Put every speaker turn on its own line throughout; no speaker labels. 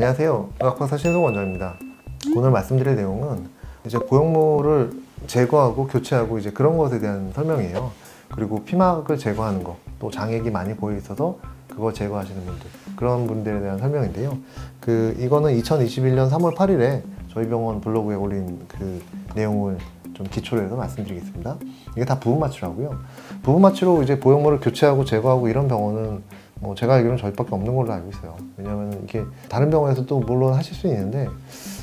안녕하세요. 의학박사 신성 원장입니다. 오늘 말씀드릴 내용은 이제 보형물을 제거하고 교체하고 이제 그런 것에 대한 설명이에요. 그리고 피막을 제거하는 것, 또 장액이 많이 보여 있어서 그거 제거하시는 분들, 그런 분들에 대한 설명인데요. 이거는 2021년 3월 8일에 저희 병원 블로그에 올린 그 내용을 좀 기초로 해서 말씀드리겠습니다. 이게 다 부분마취라고요. 부분마취로 이제 보형물을 교체하고 제거하고 이런 병원은 뭐 제가 알기로는 저희밖에 없는 걸로 알고 있어요. 왜냐면 이게 다른 병원에서도 물론 하실 수 있는데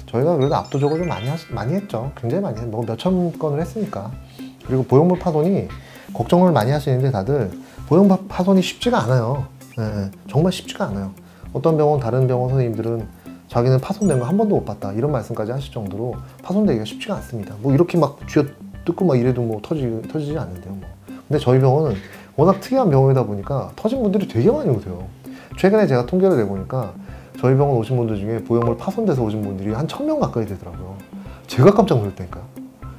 저희가 그래도 압도적으로 좀 많이 했죠. 굉장히 많이 했죠. 뭐 몇천 건을 했으니까. 그리고 보형물 파손이 걱정을 많이 하시는데 다들 보형물 파손이 쉽지가 않아요. 네, 정말 쉽지가 않아요. 어떤 병원, 다른 병원 선생님들은 자기는 파손된 거 한 번도 못 봤다 이런 말씀까지 하실 정도로 파손되기가 쉽지가 않습니다. 뭐 이렇게 막 쥐어 뜯고 막 이래도 뭐 터지지 않는데요. 뭐. 근데 저희 병원은 워낙 특이한 병원이다 보니까 터진 분들이 되게 많이 오세요. 최근에 제가 통계를 내보니까 저희 병원 오신 분들 중에 보형물 파손돼서 오신 분들이 한 1000명 가까이 되더라고요. 제가 깜짝 놀랐다니까요.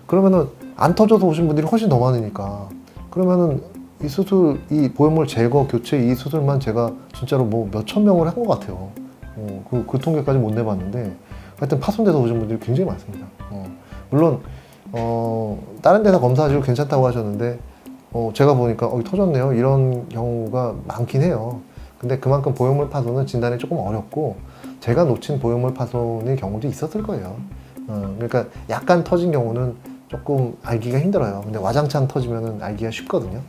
그러면은 안 터져서 오신 분들이 훨씬 더 많으니까 그러면은 이 수술, 이 보형물 제거, 교체 이 수술만 제가 진짜로 뭐 몇천 명을 한 것 같아요. 그 통계까지 못 내봤는데 하여튼 파손돼서 오신 분들이 굉장히 많습니다. 물론 다른 데서 검사하시고 괜찮다고 하셨는데 제가 보니까 터졌네요 이런 경우가 많긴 해요. 근데 그만큼 보형물 파손은 진단이 조금 어렵고 제가 놓친 보형물 파손의 경우도 있었을 거예요. 그러니까 약간 터진 경우는 조금 알기가 힘들어요. 근데 와장창 터지면 알기가 쉽거든요.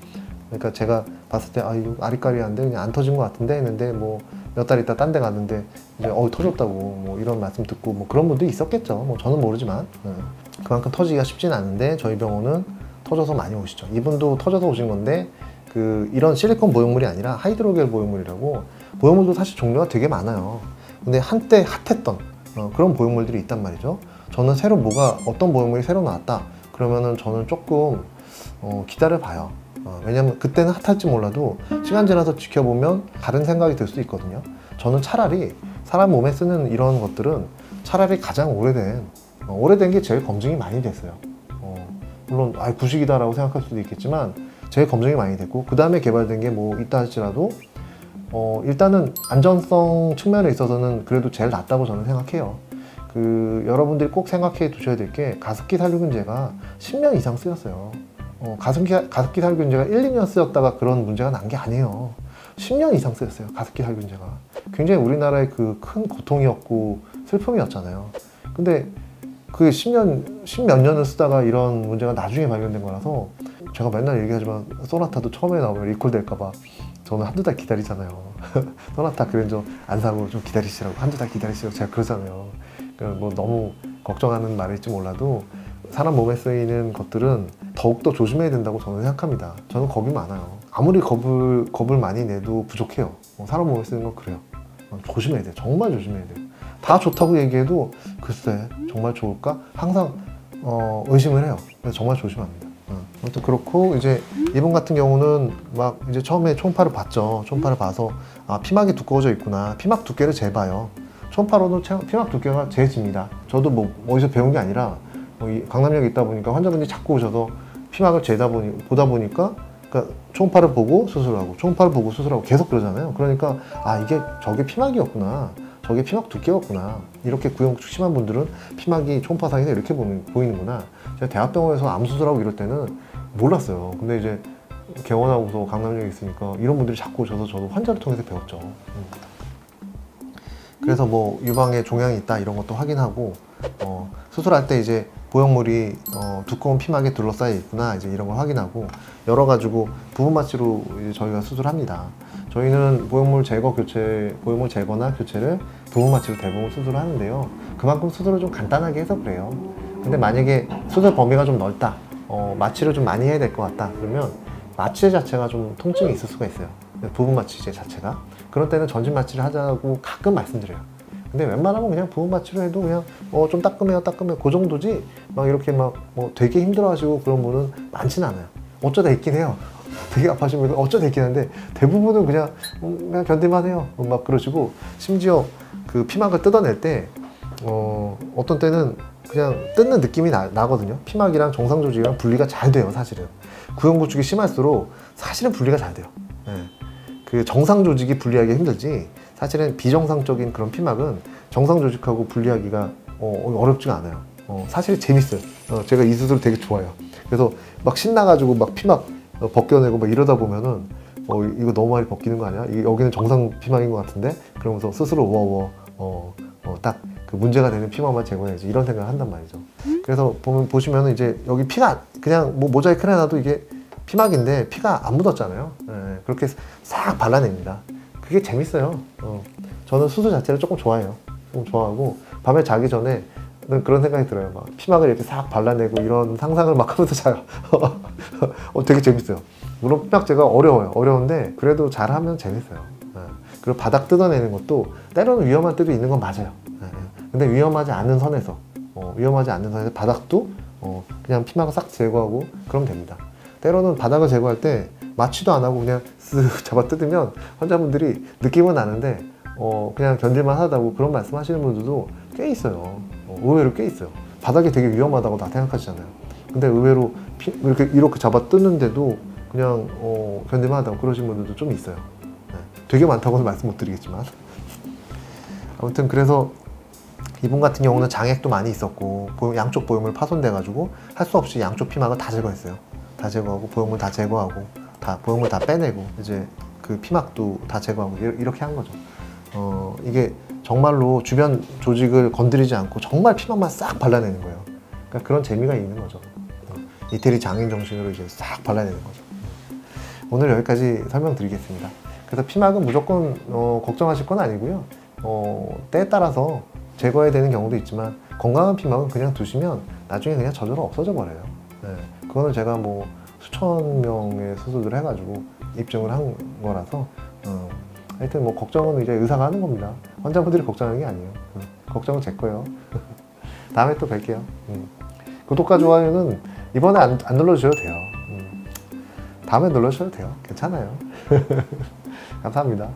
그러니까 제가 봤을 때 이거 아리까리한데 그냥 안 터진 것 같은데 했는데 뭐 몇 달 있다 딴 데 갔는데 이제 터졌다고 뭐 이런 말씀 듣고 뭐 그런 분도 있었겠죠. 뭐 저는 모르지만 그만큼 터지기가 쉽진 않은데 저희 병원은 터져서 많이 오시죠. 이분도 터져서 오신 건데 이런 실리콘 보형물이 아니라 하이드로겔 보형물이라고 보형물도 사실 종류가 되게 많아요. 근데 한때 핫했던 그런 보형물들이 있단 말이죠. 저는 새로 어떤 보형물이 새로 나왔다 그러면은 저는 조금 기다려 봐요. 왜냐면 그때는 핫할지 몰라도 시간 지나서 지켜보면 다른 생각이 들 수도 있거든요. 저는 차라리 사람 몸에 쓰는 이런 것들은 차라리 가장 오래된 게 제일 검증이 많이 됐어요. 물론 부식이다라고 생각할 수도 있겠지만 제일 검증이 많이 됐고 그 다음에 개발된 게 뭐 있다 할지라도 일단은 안전성 측면에 있어서는 그래도 제일 낫다고 저는 생각해요. 여러분들이 꼭 생각해 두셔야 될 게 가습기 살균제가 10년 이상 쓰였어요. 가습기 살균제가 1, 2년 쓰였다가 그런 문제가 난 게 아니에요. 10년 이상 쓰였어요. 가습기 살균제가 굉장히 우리나라의 큰 고통이었고 슬픔이었잖아요. 근데 그 10몇 년을 쓰다가 이런 문제가 나중에 발견된 거라서 제가 맨날 얘기하지만 소나타도 처음에 나오면 리콜 될까봐 저는 한두 달 기다리잖아요. 소나타 그랜저 안 사고 좀 기다리시라고 한두 달 기다리시라고 제가 그러잖아요. 뭐 너무 걱정하는 말일지 몰라도 사람 몸에 쓰이는 것들은 더욱더 조심해야 된다고 저는 생각합니다. 저는 겁이 많아요. 아무리 겁을 많이 내도 부족해요. 사람 몸에 쓰는 건 그래요. 조심해야 돼요. 정말 조심해야 돼요. 다 좋다고 얘기해도 글쎄 정말 좋을까? 항상 의심을 해요. 그래서 정말 조심합니다. 아무튼 그렇고 이제 이분 같은 경우는 막 이제 처음에 초음파를 봤죠. 초음파를 봐서 피막이 두꺼워져 있구나. 피막 두께를 재봐요. 초음파로도 피막 두께가 재집니다. 저도 뭐 어디서 배운 게 아니라 강남역에 있다 보니까 환자분들이 자꾸 오셔서 피막을 보다 보니까 그러니까 초음파를 보고 수술하고 초음파를 보고 수술하고 계속 그러잖아요. 그러니까 저게 피막이었구나. 저게 피막 두께였구나. 이렇게 구형축 심한 분들은 피막이 초음파상에서 이렇게 보이는구나. 제가 대학병원에서 암 수술하고 이럴 때는 몰랐어요. 근데 이제 개원하고서 강남역에 있으니까 이런 분들이 자꾸 오셔서 저도 환자를 통해서 배웠죠. 그래서 뭐 유방에 종양이 있다 이런 것도 확인하고 수술할 때 이제 보형물이 두꺼운 피막에 둘러싸여 있구나 이제 이런 걸 확인하고 열어가지고 부분마취로 이제 저희가 수술합니다. 저희는 보형물 제거나 교체를 부분마취로 대부분 수술을 하는데요. 그만큼 수술을 좀 간단하게 해서 그래요. 근데 만약에 수술 범위가 좀 넓다, 마취를 좀 많이 해야 될 것 같다 그러면 마취제 자체가 좀 통증이 있을 수가 있어요. 부분마취제 자체가. 그럴 때는 전신 마취를 하자고 가끔 말씀드려요. 근데 웬만하면 그냥 부분 마취로 해도 그냥 좀 따끔해요 그 정도지 막 이렇게 막 되게 힘들어 하시고 그런 분은 많진 않아요. 어쩌다 있긴 해요. 되게 아파하시는 분은 어쩌다 있긴 한데 대부분은 그냥 견딜만 해요. 막 그러시고 심지어 그 피막을 뜯어낼 때 어떤 때는 그냥 뜯는 느낌이 나거든요. 피막이랑 정상 조직이랑 분리가 잘 돼요. 사실은 구형구축이 심할수록 사실은 분리가 잘 돼요. 그 정상 조직이 분리하기 힘들지 사실은 비정상적인 그런 피막은 정상 조직하고 분리하기가 어렵지가 않아요. 사실 재밌어요. 제가 이 수술 되게 좋아해요. 그래서 막 신나가지고 막 피 막 벗겨내고 막 이러다 보면은 이거 너무 많이 벗기는 거 아니야? 여기는 정상 피막인 것 같은데? 그러면서 스스로 딱 그 문제가 되는 피막만 제거해야지 이런 생각을 한단 말이죠. 그래서 보시면은 이제 여기 피가 그냥 뭐 모자이크 해놔도 이게 피막인데 피가 안 묻었잖아요. 그렇게 싹 발라냅니다. 그게 재밌어요. 저는 수술 자체를 조금 좋아해요. 조금 좋아하고 밤에 자기 전에 그런 생각이 들어요. 막 피막을 이렇게 싹 발라내고 이런 상상을 막 하면서 자요. 되게 재밌어요. 물론 피막 제가 어려워요. 어려운데 그래도 잘하면 재밌어요. 그리고 바닥 뜯어내는 것도 때로는 위험한 때도 있는 건 맞아요. 근데 위험하지 않은 선에서 바닥도 그냥 피막을 싹 제거하고 그러면 됩니다. 때로는 바닥을 제거할 때 마취도 안 하고 그냥 쓱 잡아 뜯으면 환자분들이 느낌은 나는데 그냥 견딜만 하다고 그런 말씀 하시는 분들도 꽤 있어요. 의외로 꽤 있어요. 바닥이 되게 위험하다고 다 생각하시잖아요. 근데 의외로 이렇게 잡아 뜯는데도 그냥 견딜만 하다고 그러신 분들도 좀 있어요. 되게 많다고는 말씀 못 드리겠지만 아무튼 그래서 이분 같은 경우는 장액도 많이 있었고 양쪽 보형물 파손돼 가지고 할 수 없이 양쪽 피막을 다 제거했어요. 다 제거하고 보형물 다 제거하고 보형물 다 빼내고 이제 그 피막도 다 제거하고 이렇게 한 거죠. 이게 정말로 주변 조직을 건드리지 않고 정말 피막만 싹 발라내는 거예요. 그러니까 그런 재미가 있는 거죠. 이태리 장인 정신으로 이제 싹 발라내는 거죠. 오늘 여기까지 설명드리겠습니다. 그래서 피막은 무조건 걱정하실 건 아니고요. 때에 따라서 제거해야 되는 경우도 있지만 건강한 피막은 그냥 두시면 나중에 그냥 저절로 없어져 버려요. 그거는 제가 뭐 수천 명의 수술을 해가지고 입증을 한 거라서 하여튼 뭐 걱정은 이제 의사가 하는 겁니다. 환자분들이 걱정하는 게 아니에요. 걱정은 제 거예요. 다음에 또 뵐게요. 구독과 좋아요는 이번에 안 눌러주셔도 돼요. 다음에 눌러주셔도 돼요. 괜찮아요. 감사합니다.